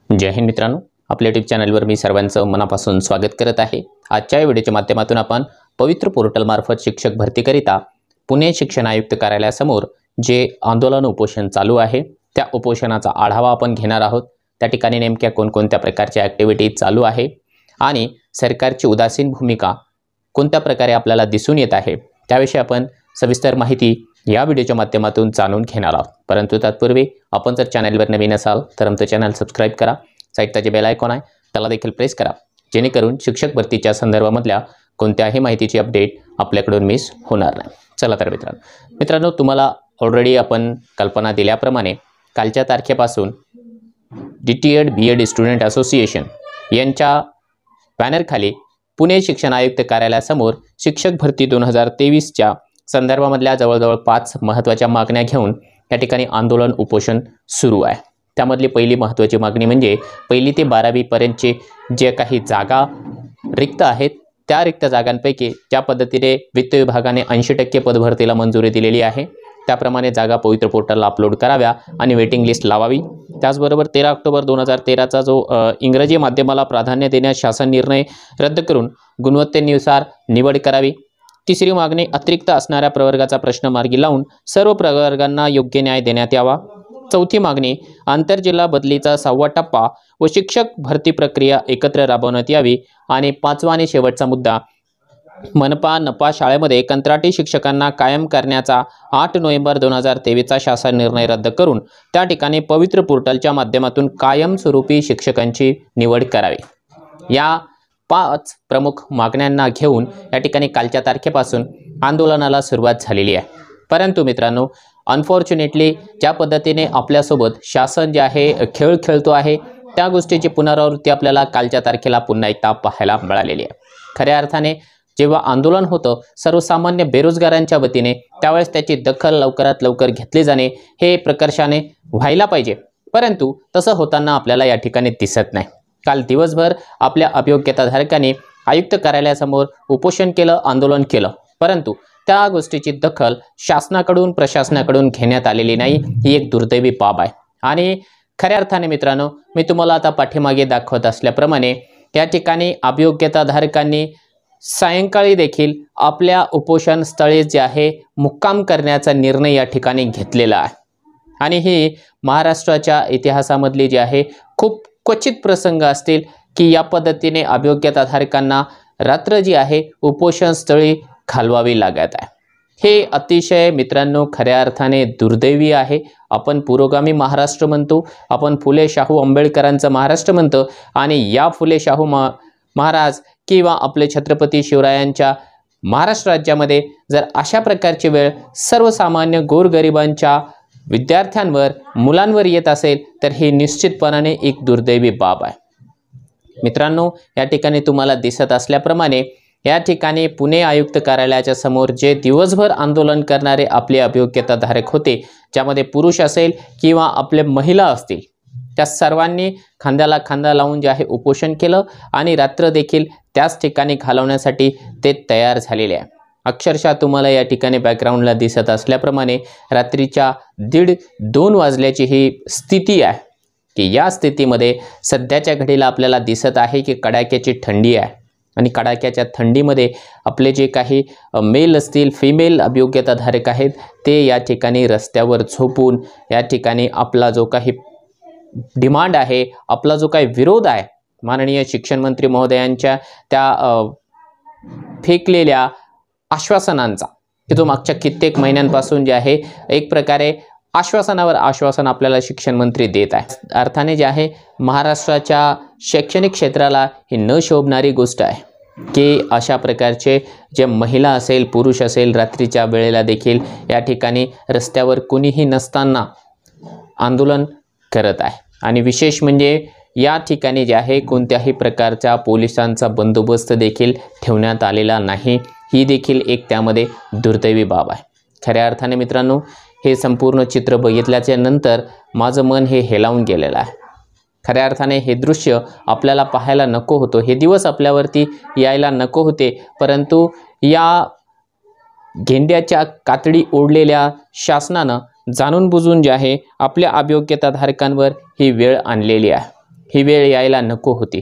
जय हिंद मित्रांनो, आपल्या यूट्यूब चॅनलवर मी सर्वांचं मनापासून स्वागत करत आहे। आजच्या व्हिडिओच्या माध्यमातून आपण पवित्र पोर्टल मार्फत शिक्षक भरतीकरिता पुणे शिक्षण आयुक्त कार्यालयासमोर जे आंदोलन उपोषण चालू आहे त्या उपोषणाचा आढावा आपण घेणार आहोत। त्या ठिकाणी नेमक्या कोणकोणत्या प्रकारच्या ॲक्टिव्हिटी चालू आहे आणि सरकारची उदासीन भूमिका कोणत्या प्रकारे आपल्याला दिसून येत आहे त्याविषयी आपण सविस्तर माहिती या व्हिडिओच्या माध्यमातून जाणून घेणार आहोत। परंतु तत्पूर्वी आपण जर चॅनलवर नवीन असाल तर आमचं चॅनल सबस्क्राइब करा, साईडचा जे बेल आयकॉन आहे त्याला देखील प्रेस करा, जेणेकरून शिक्षक भरतीच्या संदर्भामधल्या कोणत्याही माहितीची अपडेट आपल्याकडून मिस होणार नाही। चला तर मित्रांनो, तुम्हाला ऑलरेडी आपण कल्पना दिल्याप्रमाणे कालच्या तारखेपासून DTED BEd स्टुडंट असोसिएशन यांच्या बॅनरखाली पुणे शिक्षण आयुक्त कार्यालयासमोर शिक्षक भरती 2023च्या संदर्भामधल्या जवळजवळ 5 महत्त्वाच्या मागण्या घेऊन या ठिकाणी आंदोलन उपोषण सुरू आहे। त्यामधली पहिली महत्त्वाची मागणी म्हणजे 1ली ते 12वी पर्यंतचे जे काही जागा रिक्त आहेत त्या रिक्त जागांपैकी ज्या पद्धतीने वित्त विभागाने 80% पदभरतीला मंजुरी दिलेली आहे त्याप्रमाणे जागा पवित्र पोर्टलला अपलोड कराव्या आणि वेटिंग लिस्ट लावावी। त्याचबरोबर 13 ऑक्टोबर 2013चा जो इंग्रजी माध्यमाला प्राधान्य देण्यास शासन निर्णय रद्द करून गुणवत्तेनुसार निवड करावी। तिसरी मागणी अतिरिक्त असणाऱ्या प्रवर्गाचा प्रश्न मार्गी लावून सर्व प्रवर्गांना योग्य न्याय देण्यात यावा। चौथी मागणी आंतरजिल्हा बदलीचा 6वा टप्पा व शिक्षक भरती प्रक्रिया एकत्र राबवण्यात यावी। आणि 5वा आणि शेवटचा मुद्दा मनपा नपा शाळेमध्ये कंत्राटी शिक्षकांना कायम करण्याचा 8 नोव्हेंबर 2023चा शासन निर्णय रद्द करून त्या ठिकाणी पवित्र पोर्टलच्या माध्यमातून कायमस्वरूपी शिक्षकांची निवड करावी। या 5 प्रमुख मागण्यांना घेऊन या ठिकाणी कालच्या तारखेपासून आंदोलनाला सुरुवात झालेली आहे। परंतु मित्रांनो, अनफॉर्च्युनेटली ज्या पद्धतीने आपल्यासोबत शासन जे आहे खेळ खेळतो आहे त्या गोष्टीची पुनरावृत्ती आपल्याला कालच्या तारखेला पुन्हा एकदा पाहायला मिळालेली आहे। खऱ्या अर्थाने जेव्हा आंदोलन होतं सर्वसामान्य बेरोजगारांच्या वतीने त्यावेळेस त्याची दखल लवकरात लवकर घेतली जाणे हे प्रकर्षाने व्हायला पाहिजे, परंतु तसं होताना आपल्याला या ठिकाणी दिसत नाही। काल दिवसभर आपल्या अभियोग्यताधारकांनी आयुक्त कार्यालयासमोर उपोषण केलं, आंदोलन केलं, परंतु त्या गोष्टीची दखल शासनाकडून प्रशासनाकडून घेण्यात आलेली नाही। ही एक दुर्दैवी बाब आहे। आणि खऱ्या अर्थाने मित्रांनो, मी तुम्हाला आता पाठीमागे दाखवत असल्याप्रमाणे या ठिकाणी अभियोग्यताधारकांनी सायंकाळी देखील आपल्या उपोषण स्थळी जे आहे मुक्काम करण्याचा निर्णय या ठिकाणी घेतलेला आहे। आणि ही महाराष्ट्राच्या इतिहासामधली जी आहे खूप क्वचित प्रसंग असतील की या पद्धतीने अभियोग्यताधारकांना रात्र जी आहे उपोषण स्थळी घालवावी लागत आहे। हे अतिशय मित्रांनो खऱ्या अर्थाने दुर्दैवी आहे। आपण पुरोगामी महाराष्ट्र म्हणतो, आपण फुले शाहू आंबेडकरांचं महाराष्ट्र म्हणतो आणि या फुले शाहू महाराज किंवा आपले छत्रपती शिवरायांच्या महाराष्ट्र राज्यामध्ये जर अशा प्रकारची वेळ सर्वसामान्य गोरगरिबांच्या विद्यार्थ्यांवर मुलांवर येत असेल तर ही निश्चितपणाने एक दुर्दैवी बाब आहे। मित्रांनो, या ठिकाणी तुम्हाला दिसत असल्याप्रमाणे या ठिकाणी पुणे आयुक्त कार्यालयाच्या समोर जे दिवसभर आंदोलन करणारे आपले अभियोग्यताधारक होते, ज्यामध्ये पुरुष असेल किंवा आपले महिला असतील, त्या सर्वांनी खांद्याला खांदा लावून जे आहे उपोषण केलं आणि रात्र देखील त्याच ठिकाणी घालवण्यासाठी ते तयार झालेले आहे। अक्षरशः तुम्हाला या ठिकाणी बॅकग्राऊंडला दिसत असल्याप्रमाणे रात्रीच्या 1:30-2 वाजल्याची ही स्थिती आहे की या स्थितीमध्ये सध्याच्या घडीला आपल्याला दिसत आहे की कडाक्याची थंडी आहे आणि कडाक्याच्या थंडीमध्ये आपले जे काही मेल असतील फिमेल अभियोग्यताधारक आहेत ते या ठिकाणी रस्त्यावर झोपून या ठिकाणी आपला जो काही डिमांड आहे, आपला जो काही विरोध आहे माननीय शिक्षण मंत्री महोदयांच्या त्या फेकलेल्या आश्वासनांचा, की तो मागच्या कित्येक महिन्यांपासून जे आहे एक प्रकारे आश्वासनावर आश्वासन आपल्याला शिक्षण मंत्री देत आहे। अर्थाने जे आहे महाराष्ट्राच्या शैक्षणिक क्षेत्राला ही न शोभणारी गोष्ट आहे की अशा प्रकारचे जे महिला असेल पुरुष असेल रात्रीच्या वेळेला देखील या ठिकाणी रस्त्यावर कोणीही नसताना आंदोलन करत आहे। आणि विशेष म्हणजे या ठिकाणी जे आहे कोणत्याही प्रकारच्या पोलिसांचा बंदोबस्त देखील ठेवण्यात आलेला नाही। ही देखील एक त्यामध्ये दुर्दैवी बाब आहे। खऱ्या अर्थाने मित्रांनो, हे संपूर्ण चित्र बघितल्याच्या नंतर माझं मन हे हेलावून गेलेलं आहे। खऱ्या अर्थाने हे दृश्य आपल्याला पाहायला नको होतं, हे दिवस आपल्यावरती यायला नको होते, परंतु या गेंड्याच्या कातडी ओढलेल्या शासनानं जाणून बुजून जे आहे आपल्या अभियोग्यताधारकांवर ही वेळ आणलेली आहे। ही वेळ यायला नको होती।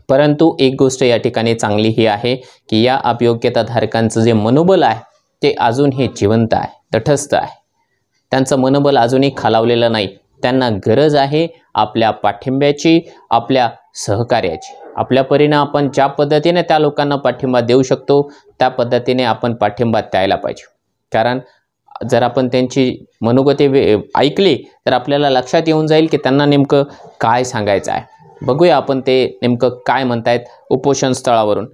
परंतु एक गोष्ट या ठिकाणी चांगली ही आहे की या अभियोग्यताधारकांचं जे मनोबल आहे ते अजूनही जिवंत आहे, तटस्थ आहे। त्यांचं मनोबल अजूनही खालावलेलं नाही। त्यांना गरज आहे आपल्या पाठिंब्याची, आपल्या सहकार्याची। आपल्या परीने आपण ज्या पद्धतीने त्या लोकांना पाठिंबा देऊ शकतो त्या पद्धतीने आपण पाठिंबा द्यायला पाहिजे। कारण जर आपण त्यांची मनोगते ऐकली तर आपल्याला लक्षात येऊन जाईल की त्यांना नेमकं काय सांगायचं आहे। बघूया आपण ते नेमकं काय म्हणतायत उपोषण स्थळावरून।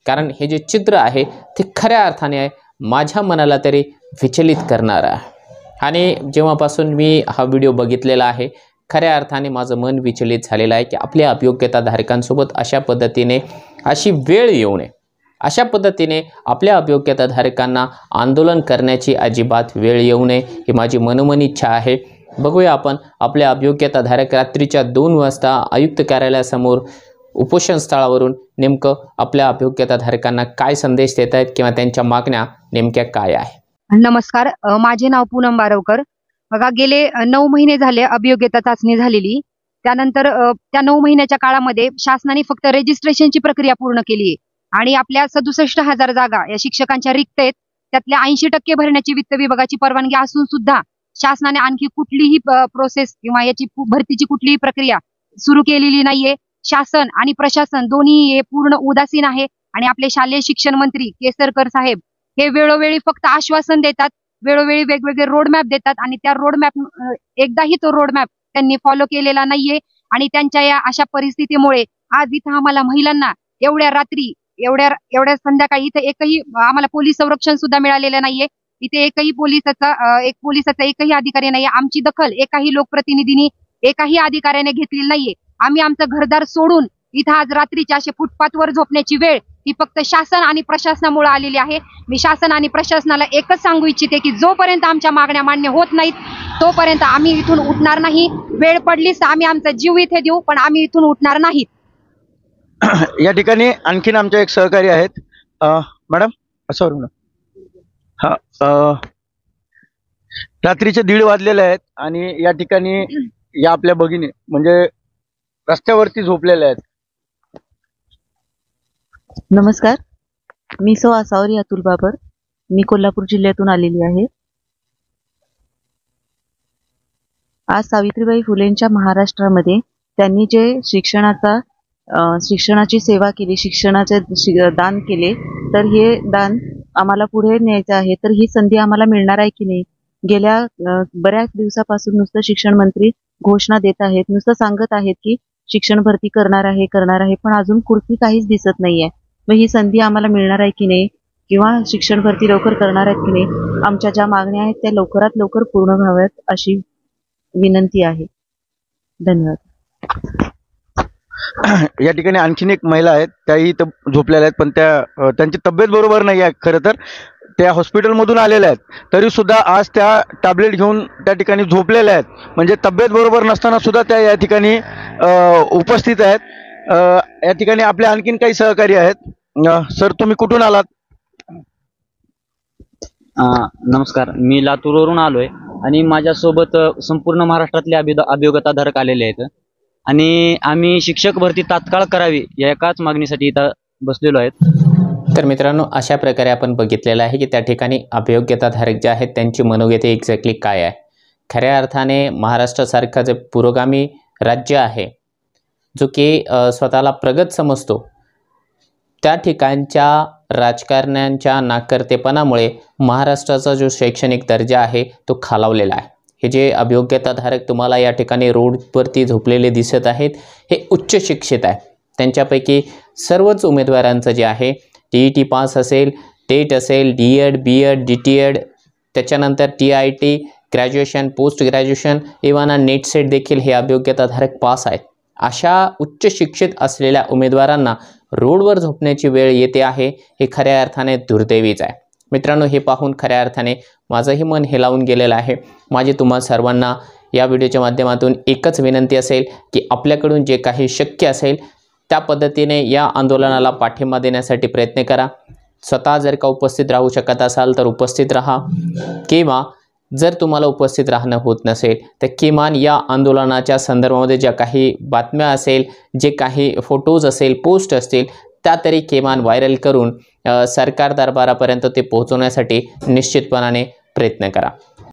कारण हे जे चित्र आहे ते खऱ्या अर्थाने माझ्या मनाला तरी विचलित करणारं आहे। आणि जेव्हापासून मी हा व्हिडिओ बघितलेला आहे खऱ्या अर्थाने माझं मन विचलित झालेलं आहे की आपल्या अभियोग्यताधारकांसोबत अशा पद्धतीने अशी वेळ येऊ नये, अशा पद्धतीने आपल्या अभियोग्यताधारकांना आंदोलन करण्याची अजिबात वेळ येऊ नये ही माझी मनोमनी इच्छा आहे। बघूया आपण आपल्या अभियोग्यताधारक रात्रीच्या 2 वाजता आयुक्त कार्यालयासमोर उपोषण स्थळावरून नेमकं आपल्या अभियोग्यताधारकांना काय संदेश देत आहेत किंवा त्यांच्या मागण्या नेमक्या काय आहे। नमस्कार, माझे नाव पूनम बारवकर। बघा, गेले 9 महिने झाले अभियोग्यता चाचणी झालेली। त्यानंतर त्या 9 महिन्याच्या काळामध्ये शासनाने फक्त रजिस्ट्रेशनची प्रक्रिया पूर्ण केली आहे आणि आपल्या 67,000 जागा या शिक्षकांच्या रिक्त आहेत। त्यातल्या 80% भरण्याची वित्त विभागाची परवानगी असून सुद्धा शासनाने आणखी कुठलीही प्रोसेस किंवा याची भरतीची कुठलीही प्रक्रिया सुरू केलेली नाहीये। शासन आणि प्रशासन दोन्ही हे पूर्ण उदासीन आहे आणि आपले शालेय शिक्षण मंत्री केसरकर साहेब हे वेळोवेळी फक्त आश्वासन देतात, वेळोवेळी वेगवेगळे रोडमॅप देतात आणि त्या रोडमॅप एकदाही तो रोडमॅप त्यांनी फॉलो केलेला नाहीये। आणि त्यांच्या या अशा परिस्थितीमुळे आज इथं आम्हाला महिलांना एवढ्या रात्री एवढ्या संध्याकाळी इथं एकही आम्हाला पोलीस संरक्षण सुद्धा मिळालेलं नाहीये। इथे एकही पोलिसाचा एकही अधिकारी नाहीये। आमची दखल एकाही लोकप्रतिनिधींनी एकाही अधिकाऱ्याने घेतलेली नाहीये। आम्ही आमचं घरदार सोडून इथं आज रात्रीच्या असे फुटपाथवर झोपण्याची वेळ ही फक्त शासन आणि प्रशासनामुळे आलेली आहे। मी शासन आणि प्रशासनाला एकच सांगू इच्छिते की जोपर्यंत आमच्या मागण्या मान्य होत नाहीत तोपर्यंत आम्ही इथून उठणार नाही। वेळ पडलीच तर आम्ही आमचा जीव इथे देऊ, पण आम्ही इथून उठणार नाहीत। या ठिकाणी आणखीन आमचे एक सहकारी आहेत, मॅडम असं रात्रीचे 1:30 वाजलेले आहेत आणि या ठिकाणी या आपल्या भगिनी म्हणजे रस्त्यावरती झोपलेल्या आहेत। नमस्कार, मी सौ आसावरी अतुल बाबर, मी कोल्हापूर जिल्ह्यातून आलेली आहे। आज सावित्रीबाई फुलेंच्या महाराष्ट्रामध्ये त्यांनी जे शिक्षणाची सेवा केली, शिक्षणाचे दान केले, तर हे दान आम्हाला पुढे न्यायचं आहे। तर ही संधी आम्हाला मिळणार आहे की नाही? गेल्या बऱ्याच दिवसापासून नुसतं शिक्षण मंत्री घोषणा देत आहेत, नुसतं सांगत आहेत की शिक्षण भरती करणार आहे, पण अजून कुठली काहीच दिसत नाहीये। मग ही संधी आम्हाला मिळणार आहे की नाही किंवा शिक्षण भरती लवकर करणार आहेत की नाही? आमच्या ज्या मागण्या आहेत त्या लवकरात लवकर पूर्ण व्हाव्यात अशी विनंती आहे। धन्यवाद। या ठिकाणी आणखीन एक महिला आहेत, त्याही झोपलेल्या आहेत, पण त्यांची तब्येत बरोबर नाही आहे। खरं तर त्या हॉस्पिटलमधून आलेल्या आहेत, तरी सुद्धा आज त्या टॅबलेट घेऊन त्या ठिकाणी झोपलेल्या आहेत। म्हणजे तब्येत बरोबर नसताना सुद्धा त्या या ठिकाणी उपस्थित आहेत। या ठिकाणी आपले आणखीन काही सहकारी आहेत। सर, तुम्ही कुठून आलात? नमस्कार, मी लातूरवरून आलोय आणि माझ्यासोबत संपूर्ण महाराष्ट्रातले अभियोग्यताधारक आलेले आहेत आणि आम्ही शिक्षक भरती तात्काळ करावी या एकाच मागणीसाठी इथं बसलेलो आहेत। तर मित्रांनो, अशा प्रकारे आपण बघितलेलं आहे की त्या ठिकाणी अभियोग्यताधारक जे आहेत त्यांची मनोगती एक्झॅक्टली काय आहे। खऱ्या अर्थाने महाराष्ट्रासारखं जे पुरोगामी राज्य आहे, जो की स्वतःला प्रगत समजतो, त्या ठिकाणच्या राजकारण्यांच्या नाकर्तेपणामुळे महाराष्ट्राचा जो शैक्षणिक दर्जा आहे तो खालावलेला आहे। हे जे अभियोग्यताधारक तुम्हाला या ठिकाणी रोडवरती झोपलेले दिसत आहेत हे उच्च शिक्षित आहे। त्यांच्यापैकी सर्वच उमेदवारांचं जे आहे TET पास असेल, टेट असेल, DED, BEd, DTEd, त्याच्यानंतर TIT, graduation, post graduation, even net set देखील हे अभियोग्यताधारक पास आहेत। अशा उच्च शिक्षित असलेल्या उमेदवारांना रोडवर झोपण्याची वेळ येते आहे हे खऱ्या अर्थाने दुर्दैवीच आहे। मित्रांनो, हे पाहून खऱ्या अर्थाने माझंही मन हेलावून गेलेलं आहे। माझी तुम्हा सर्वांना या व्हिडिओच्या माध्यमातून एकच विनंती असेल की आपल्याकडून जे काही शक्य असेल त्या पद्धतीने या आंदोलनाला पाठिंबा देण्यासाठी प्रयत्न करा। स्वतः जर का उपस्थित राहू शकत असाल तर उपस्थित राहा किंवा जर तुम्हाला उपस्थित राहणं होत नसेल तर किमान या आंदोलनाच्या संदर्भामध्ये ज्या काही बातम्या असेल, जे काही फोटोज असेल, पोस्ट असतील, त्या तरी किमान व्हायरल करून सरकार दरबारापर्यंत ते पोहोचवण्यासाठी निश्चितपणाने प्रयत्न करा.